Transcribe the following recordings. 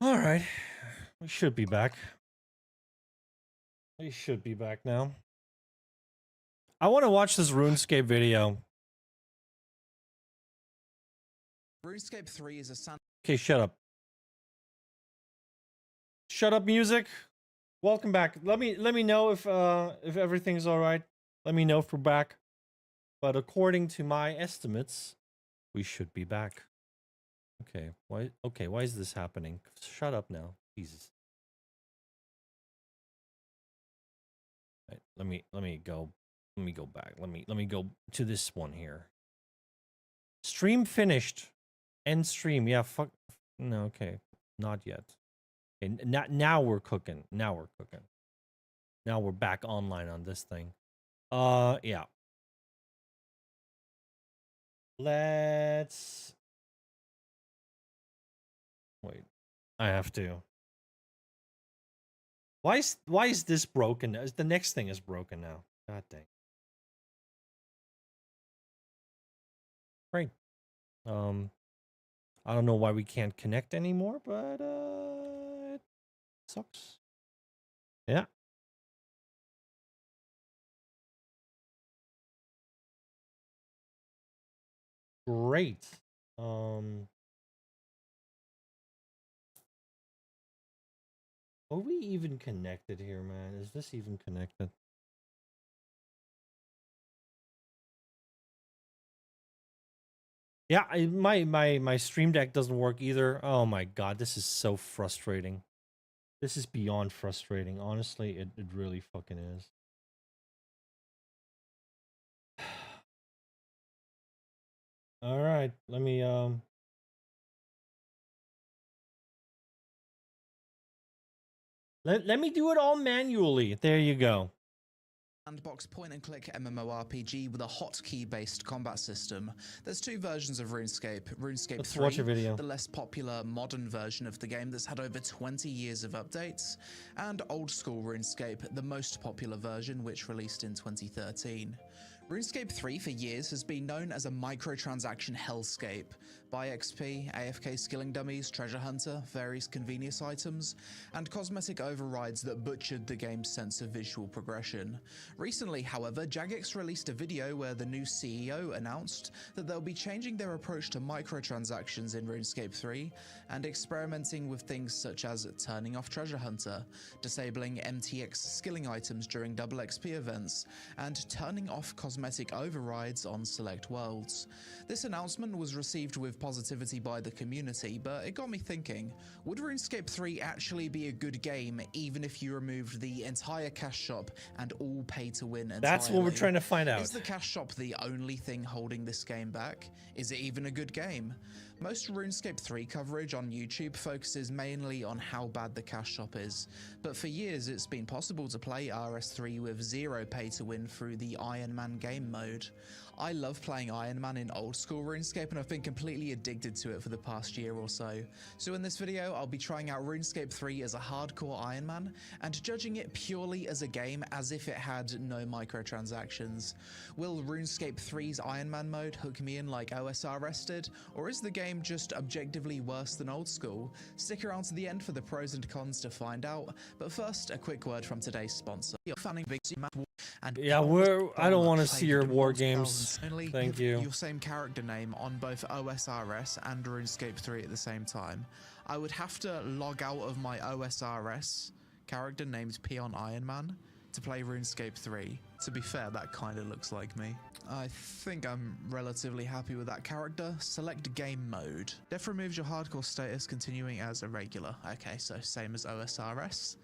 All right. We should be back. We should be back now. I want to watch this RuneScape video. RuneScape 3 is a sand. Okay, shut up. Shut up, music. Welcome back. Let me know if everything's all right. Let me know if we're back. But according to my estimates, we should be back. Okay. Why? Okay. Why is this happening? Shut up now, Jesus. Right, let me go. Let me go back. Let me go to this one here. Stream finished. End stream. Yeah. Fuck. No. Okay. Not yet. Okay. Now we're cooking. Now we're cooking. Now we're back online on this thing. Yeah. Let's wait. I have to. Why is this broken? The next thing is broken now. God dang. Great. I don't know why we can't connect anymore, but it sucks. Yeah. Great. Are we even connected here, man? Is this even connected? Yeah, my stream deck doesn't work either. Oh my god, this is so frustrating. This is beyond frustrating. Honestly, it really fucking is. All right, let me let me do it all manually. There you go. Sandbox point-and-click MMORPG with a hotkey-based combat system. There's two versions of RuneScape. RuneScape Let's 3, watch a video. the less popular modern version of the game that's had over 20 years of updates, and old-school RuneScape, the most popular version, which released in 2013. RuneScape 3 for years has been known as a microtransaction hellscape. Buy XP, AFK skilling dummies, treasure hunter, various convenience items, and cosmetic overrides that butchered the game's sense of visual progression. Recently, however, Jagex released a video where the new CEO announced that they'll be changing their approach to microtransactions in RuneScape 3 and experimenting with things such as turning off treasure hunter, disabling MTX skilling items during double XP events, and turning off cosmetic overrides on select worlds. This announcement was received with positivity by the community, but it got me thinking, would RuneScape 3 actually be a good game even if you removed the entire cash shop and all pay to win entirely? That's what we're trying to find out. Is the cash shop the only thing holding this game back? Is it even a good game? Most RuneScape 3 coverage on YouTube focuses mainly on how bad the cash shop is, but for years it's been possible to play RS3 with zero pay to win through the Iron Man game mode. I love playing Iron Man in old school RuneScape and I've been completely addicted to it for the past year or so. So in this video I'll be trying out RuneScape 3 as a hardcore Iron Man and judging it purely as a game as if it had no microtransactions. Will RuneScape 3's Iron Man mode hook me in like OSRS did, or is the game just objectively worse than old school? Stick around to the end for the pros and cons to find out, but first a quick word from today's sponsor. Yeah, I don't want to see your war games. Thank you. Your same character name on both OSRS and RuneScape 3 at the same time. I would have to log out of my OSRS character named Peon Iron Man to play RuneScape 3. To be fair, that kind of looks like me. I think I'm relatively happy with that character. Select game mode. Def removes your hardcore status, continuing as a regular. Okay, so same as OSRS.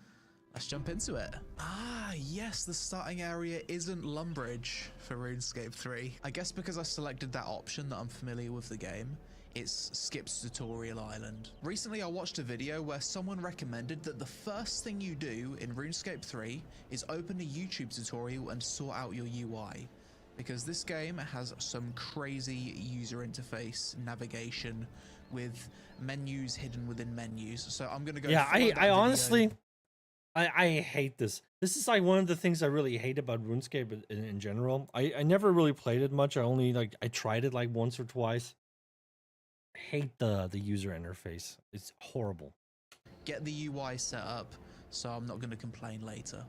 Let's jump into it. Ah, yes, the starting area isn't Lumbridge for RuneScape 3. I guess because I selected that option that I'm familiar with the game, it skips Tutorial Island. Recently I watched a video where someone recommended that the first thing you do in RuneScape 3 is open a YouTube tutorial and sort out your UI. Because this game has some crazy user interface navigation with menus hidden within menus. So I'm gonna go. Yeah, I honestly, I hate this. This is like one of the things I really hate about RuneScape in general. I never really played it much. I tried it like once or twice. I hate the user interface. It's horrible. get the UI set up, so I'm not going to complain later.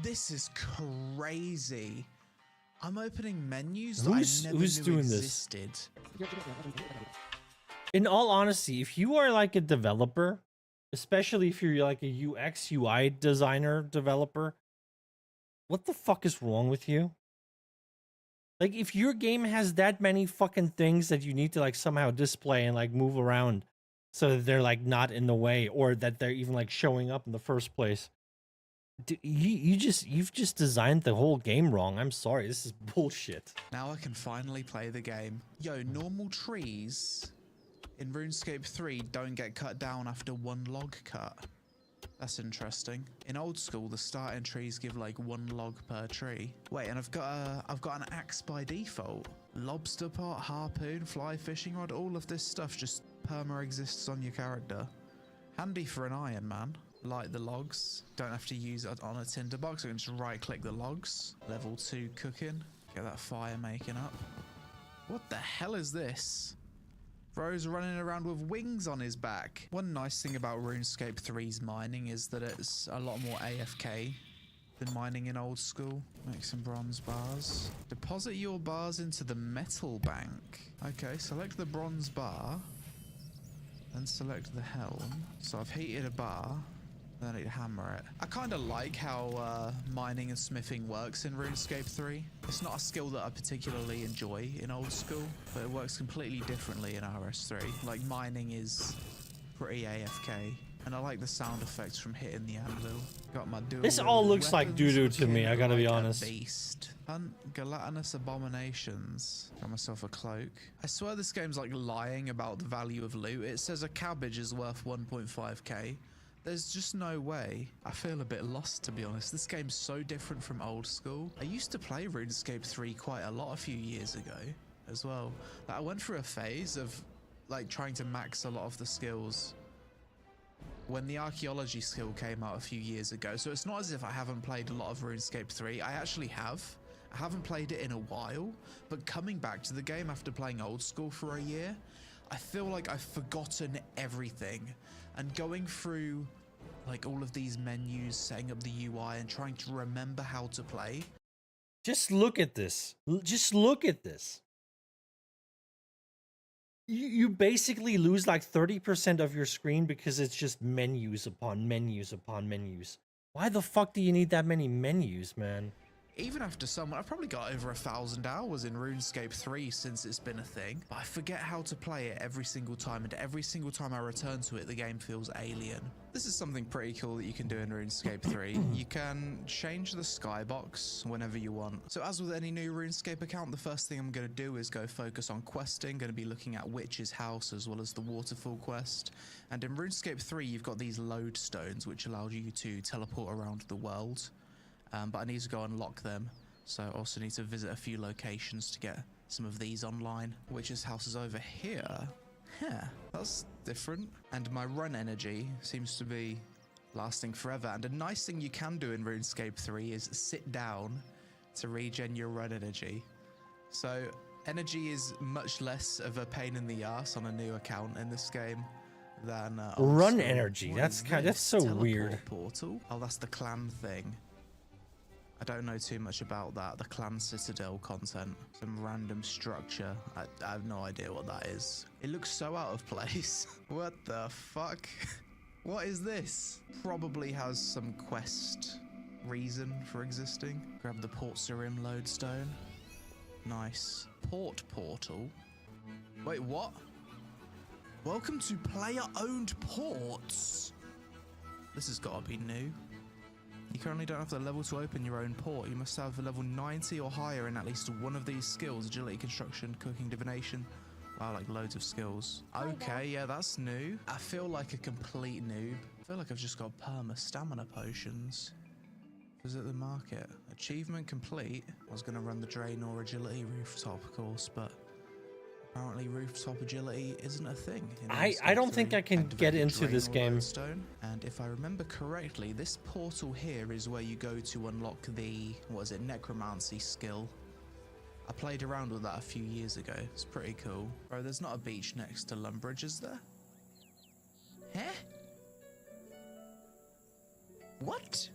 This is crazy. I'm opening menus that I never knew existed. In all honesty, if you are like a developer, especially if you're like a UX UI designer developer, what the fuck is wrong with you? Like, if your game has that many fucking things that you need to like somehow display and like move around so that they're like not in the way, or that they're even like showing up in the first place, you've just designed the whole game wrong. I'm sorry, this is bullshit. Now I can finally play the game. Yo, normal trees in RuneScape 3 don't get cut down after one log cut. That's interesting. In old school, the starting trees give like one log per tree. Wait, and I've got an axe by default. Lobster pot, harpoon, fly fishing rod, all of this stuff just perma exists on your character. Handy for an Iron Man. Light the logs. Don't have to use it on a tinderbox. I can just right click the logs. Level 2 cooking. Get that fire making up. What the hell is this? Bro's running around with wings on his back. One nice thing about RuneScape 3's mining is that it's a lot more AFK than mining in old school. Make some bronze bars. Deposit your bars into the metal bank. Okay, select the bronze bar. Then select the helm. So I've heated a bar. Then I need to hammer it. I kind of like how mining and smithing works in RuneScape 3. It's not a skill that I particularly enjoy in old school, but it works completely differently in RS3. Like, mining is pretty AFK, and I like the sound effects from hitting the anvil. Got my dual. This all looks like doo-doo to me, I gotta be honest. Beast. Hunt gelatinous abominations. Got myself a cloak. I swear this game's like lying about the value of loot. It says a cabbage is worth 1.5k. There's just no way. I feel a bit lost, to be honest. This game's so different from old school. I used to play RuneScape 3 quite a lot a few years ago as well. Like, I went through a phase of like trying to max a lot of the skills when the archaeology skill came out a few years ago. So it's not as if I haven't played a lot of RuneScape 3. I actually have. I haven't played it in a while, but coming back to the game after playing old school for a year, I feel like I've forgotten everything. And going through like all of these menus, setting up the UI and trying to remember how to play. Just look at this. Just look at this. You basically lose like 30% of your screen because it's just menus upon menus upon menus. Why the fuck do you need that many menus, man? Even after someone, I've probably got over 1,000 hours in RuneScape 3 since it's been a thing, but I forget how to play it every single time, and every single time I return to it, the game feels alien. This is something pretty cool that you can do in RuneScape 3. You can change the skybox whenever you want. So as with any new RuneScape account, the first thing I'm going to do is go focus on questing. Going to be looking at Witch's House as well as the Waterfall quest. And in RuneScape 3, you've got these lodestones, which allow you to teleport around the world. But I need to go unlock them, so I also need to visit a few locations to get some of these online. Witch's House is over here. Yeah, that's different. And my run energy seems to be lasting forever. And a nice thing you can do in RuneScape 3 is sit down to regen your run energy. So energy is much less of a pain in the ass on a new account in this game than run energy. That's so weird. Portal. Oh, that's the clan thing. I don't know too much about that. The Clan Citadel content. Some random structure. I have no idea what that is. It looks so out of place. What the fuck? What is this? Probably has some quest reason for existing. Grab the Port Sarim lodestone. Nice. Port portal. Wait, what? Welcome to player-owned ports. This has got to be new. You currently don't have the level to open your own port. You must have a level 90 or higher in at least one of these skills. Agility, construction, cooking, divination. Wow, like loads of skills. Okay, yeah, that's new. I feel like a complete noob. I feel like I've just got perma stamina potions. Visit the market. Achievement complete. I was going to run the Draenor agility rooftop course, but Apparently rooftop agility isn't a thing. In I RuneScape don't think 3. I can Activate get the into drain this or game. lodestone. And if I remember correctly, this portal here is where you go to unlock the, what is it, necromancy skill. I played around with that a few years ago. It's pretty cool. Bro, there's not a beach next to Lumbridge, is there? Huh? What?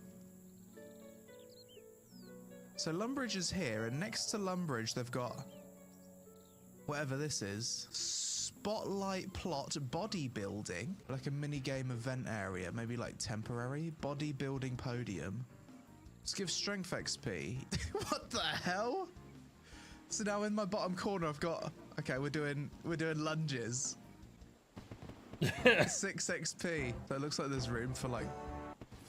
So Lumbridge is here, and next to Lumbridge they've got whatever this is. Spotlight plot bodybuilding. Like a mini-game event area, maybe like temporary. Bodybuilding podium. Let's give strength XP. What the hell? So now in my bottom corner I've got, okay, we're doing lunges. 6 XP. So it looks like there's room for like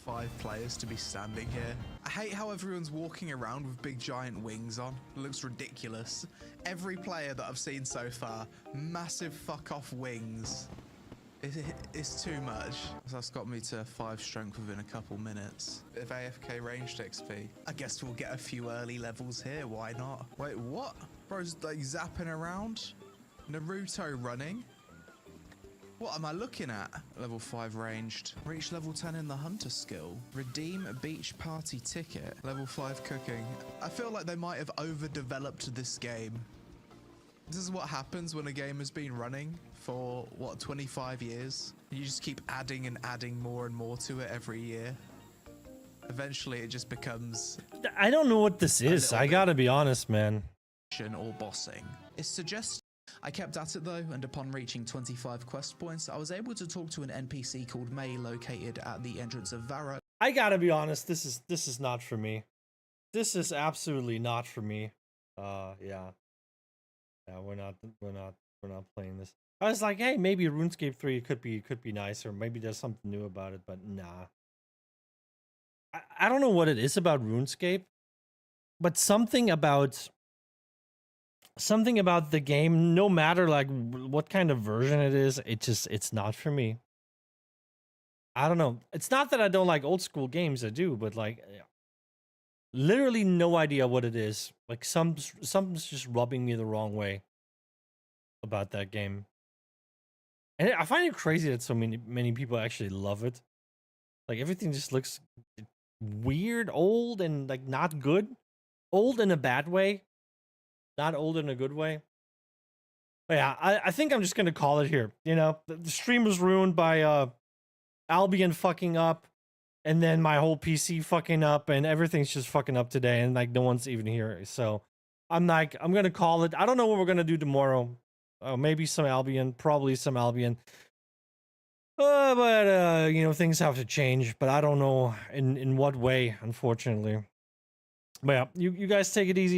5 players to be standing here. I hate how everyone's walking around with big giant wings on. It looks ridiculous. Every player that I've seen so far, massive fuck off wings. It's too much. So that's got me to 5 strength within a couple minutes. Bit of AFK ranged XP. I guess we'll get a few early levels here, why not? Wait, what? Bro's like zapping around? Naruto running? What am I looking at? Level 5 ranged. Reach level 10 in the hunter skill. Redeem a beach party ticket. Level 5 cooking. I feel like they might have overdeveloped this game. This is what happens when a game has been running for, what, 25 years? You just keep adding and adding more and more to it every year. Eventually it just becomes... I don't know what this is. I gotta be honest, man. ...or bossing. It suggests... I kept at it though, and upon reaching 25 quest points, I was able to talk to an NPC called May located at the entrance of Vara. I gotta be honest, this is not for me. This is absolutely not for me. Yeah. Yeah, we're not playing this. I was like, hey, maybe RuneScape 3 could be nice, or maybe there's something new about it, but nah. I don't know what it is about RuneScape, but something about the game, no matter like what kind of version it is, it's not for me. I don't know. It's not that I don't like old school games, I do, but like literally no idea what it is. Like something's just rubbing me the wrong way about that game. And I find it crazy that so many people actually love it. Like everything just looks weird, old, and like not good. Old in a bad way. Not old in a good way. But yeah, I think I'm just gonna call it here. You know, the stream was ruined by Albion fucking up, and then my whole PC fucking up, and everything's just fucking up today, and like no one's even here. So I'm gonna call it. I don't know what we're gonna do tomorrow. Maybe some Albion, probably some Albion. But you know, things have to change, but I don't know in what way, unfortunately. But yeah, you guys take it easy.